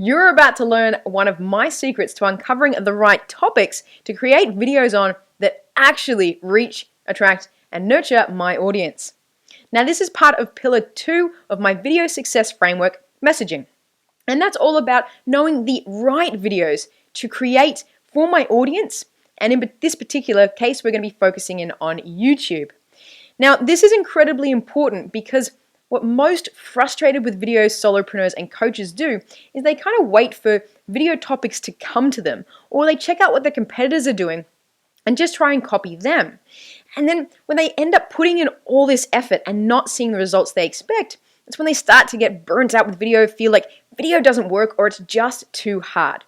You're about to learn one of my secrets to uncovering the right topics to create videos on that actually reach, attract, and nurture my audience. Now, this is part of Pillar 2 of my video success framework, messaging. And that's all about knowing the right videos to create for my audience. And in this particular case, we're going to be focusing in on YouTube. Now, this is incredibly important because what most frustrated with video solopreneurs and coaches do is they kind of wait for video topics to come to them, or they check out what their competitors are doing and just try and copy them. And then when they end up putting in all this effort and not seeing the results they expect, that's when they start to get burnt out with video, feel like video doesn't work or it's just too hard.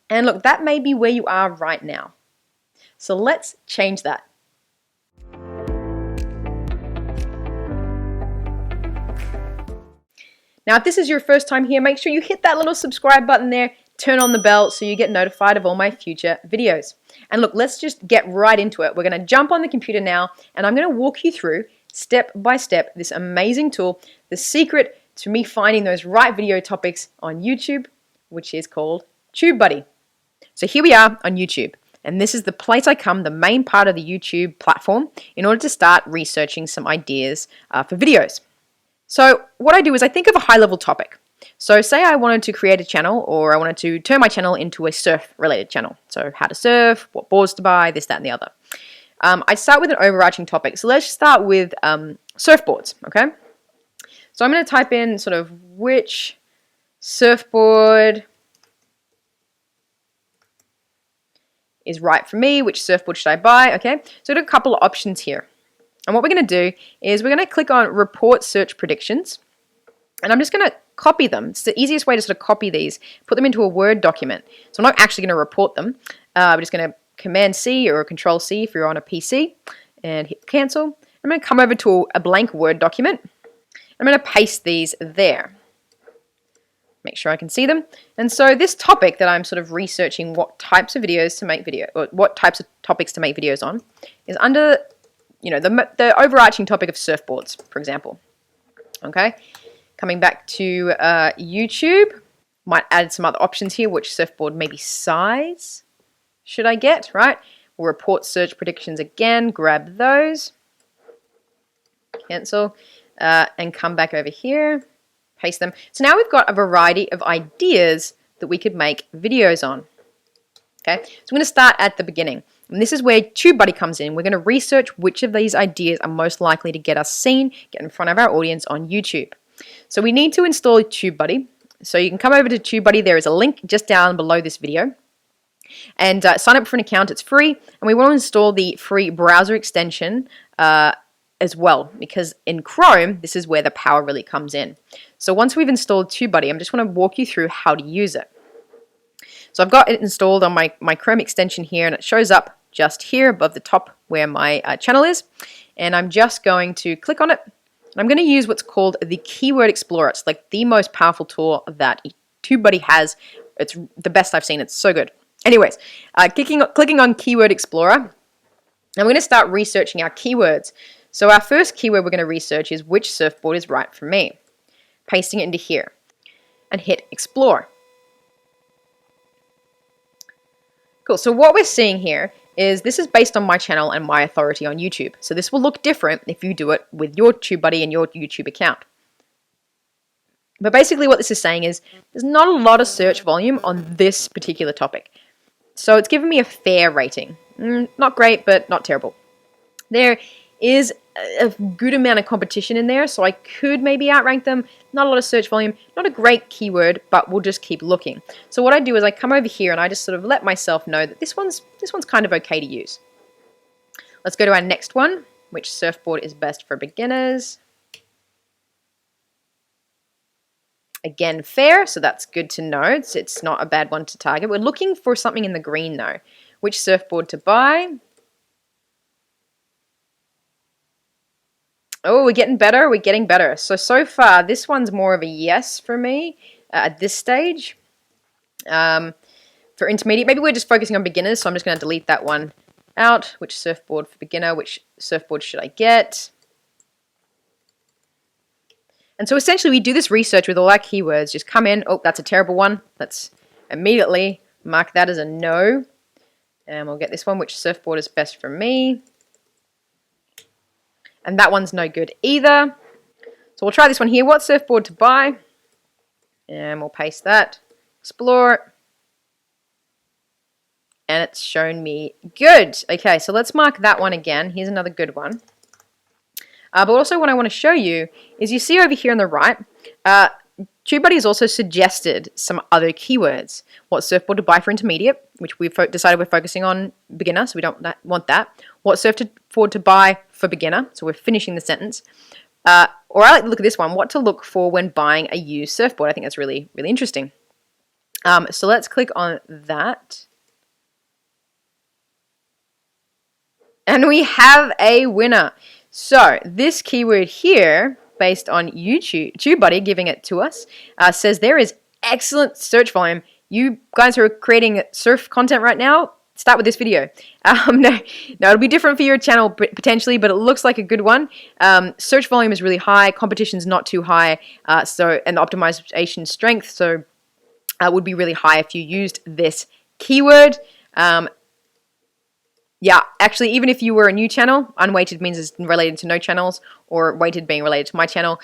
And look, that may be where you are right now. So let's change that. Now, if this is your first time here, make sure you hit that little subscribe button there, turn on the bell so you get notified of all my future videos. And look, let's just get right into it. We're going to jump on the computer now, and I'm going to walk you through step by step this amazing tool, the secret to me finding those right video topics on YouTube, which is called TubeBuddy. So here we are on YouTube, and this is the place I come, the main part of the YouTube platform, in order to start researching some ideas for videos. So what I do is I think of a high-level topic. So say I wanted to create a channel, or I wanted to turn my channel into a surf-related channel. So how to surf, what boards to buy, this, that, and the other. I'd start with an overarching topic. So let's start with surfboards, okay? So I'm going to type in sort of which surfboard is right for me, which surfboard should I buy, okay? So I've got a couple of options here. And what we're going to do is we're going to click on Report Search Predictions. And I'm just going to copy them. It's the easiest way to sort of copy these, put them into a Word document. So I'm not actually going to report them. I'm just going to Command-C or Control-C if you're on a PC and hit Cancel. I'm going to come over to a blank Word document. I'm going to paste these there. Make sure I can see them. And so this topic that I'm sort of researching what types of videos to make or what types of topics to make videos on is under the overarching topic of surfboards, for example. Okay, coming back to YouTube, might add some other options here. Which surfboard, maybe size should I get, right? We'll report search predictions again, grab those, cancel, and come back over here, paste them. So now we've got a variety of ideas that we could make videos on. Okay, so I'm going to start at the beginning. And this is where TubeBuddy comes in. We're going to research which of these ideas are most likely to get us seen, get in front of our audience on YouTube. So we need to install TubeBuddy. So you can come over to TubeBuddy. There is a link just down below this video. And sign up for an account. It's free. And we want to install the free browser extension as well, because in Chrome, this is where the power really comes in. So once we've installed TubeBuddy, I just want to walk you through how to use it. So I've got it installed on my Chrome extension here, and it shows up just here above the top where my channel is. And I'm just going to click on it. And I'm going to use what's called the Keyword Explorer. It's like the most powerful tool that TubeBuddy has. It's the best I've seen. It's so good. Anyways, clicking on Keyword Explorer, and we're going to start researching our keywords. So our first keyword we're going to research is which surfboard is right for me. Pasting it into here and hit Explore. Cool. So what we're seeing here is this is based on my channel and my authority on YouTube. So this will look different if you do it with your TubeBuddy and your YouTube account. But basically what this is saying is there's not a lot of search volume on this particular topic. So it's given me a fair rating. Not great, but not terrible. There is a good amount of competition in there, so I could maybe outrank them. Not a lot of search volume, not a great keyword, but we'll just keep looking. So what I do is I come over here and I just sort of let myself know that this one's kind of okay to use. Let's go to our next one. Which surfboard is best for beginners? Again, fair, so that's good to know. It's not a bad one to target. We're looking for something in the green though. Which surfboard to buy? Oh, we're getting better. We're getting better. So far, this one's more of a yes for me at this stage. For intermediate, maybe we're just focusing on beginners, so I'm just going to delete that one out. Which surfboard for beginner? Which surfboard should I get? And so essentially we do this research with all our keywords. Just come in, oh, that's a terrible one. Let's immediately mark that as a no. And we'll get this one, which surfboard is best for me. And that one's no good either. So we'll try this one here. What surfboard to buy? And we'll paste that. Explore. And it's shown me good. Okay, so let's mark that one again. Here's another good one. But also what I want to show you is you see over here on the right, TubeBuddy has also suggested some other keywords. What surfboard to buy for intermediate, which we've decided we're focusing on beginner, so we don't want that. What surfboard to buy for beginner, so we're finishing the sentence. Or I like to look at this one, what to look for when buying a used surfboard. I think that's really, really interesting. So let's click on that. And we have a winner. So this keyword here, based on TubeBuddy giving it to us, says there is excellent search volume. You guys who are creating surf content right now, start with this video. No, it'll be different for your channel potentially, but it looks like a good one. Search volume is really high, competition's not too high, and the optimization strength would be really high if you used this keyword. Yeah, actually, even if you were a new channel, unweighted means it's related to no channels, or weighted being related to my channel,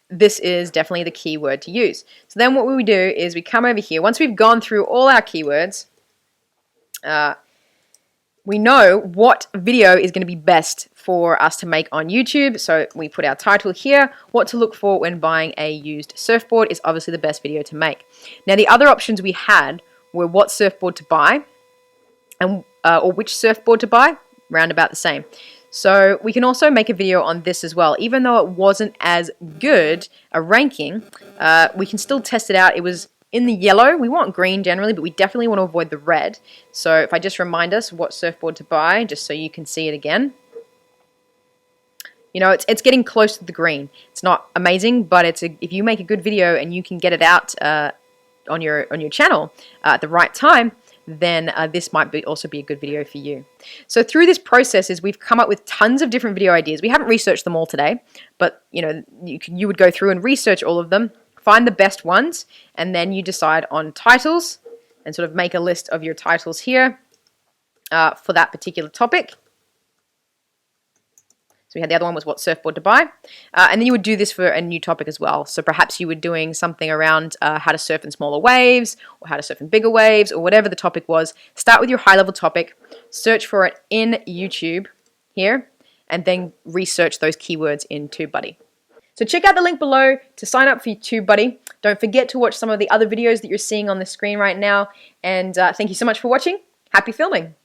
this is definitely the keyword to use. So then what we do is we come over here. Once we've gone through all our keywords, we know what video is going to be best for us to make on YouTube. So we put our title here. What to look for when buying a used surfboard is obviously the best video to make. Now, the other options we had were what surfboard to buy, and or which surfboard to buy, round about the same. So we can also make a video on this as well. Even though it wasn't as good a ranking, we can still test it out. It was in the yellow. We want green generally, but we definitely want to avoid the red. So if I just remind us what surfboard to buy, just so you can see it again. You know, it's getting close to the green. It's not amazing, but if you make a good video and you can get it out on your channel at the right time, then this might also be a good video for you. So through this process we've come up with tons of different video ideas. We haven't researched them all today, but you know, you would go through and research all of them, find the best ones, and then you decide on titles and sort of make a list of your titles here for that particular topic. So we had the other one was what surfboard to buy. And then you would do this for a new topic as well. So perhaps you were doing something around how to surf in smaller waves, or how to surf in bigger waves, or whatever the topic was. Start with your high-level topic, search for it in YouTube here, and then research those keywords in TubeBuddy. So check out the link below to sign up for TubeBuddy. Don't forget to watch some of the other videos that you're seeing on the screen right now. And thank you so much for watching. Happy filming.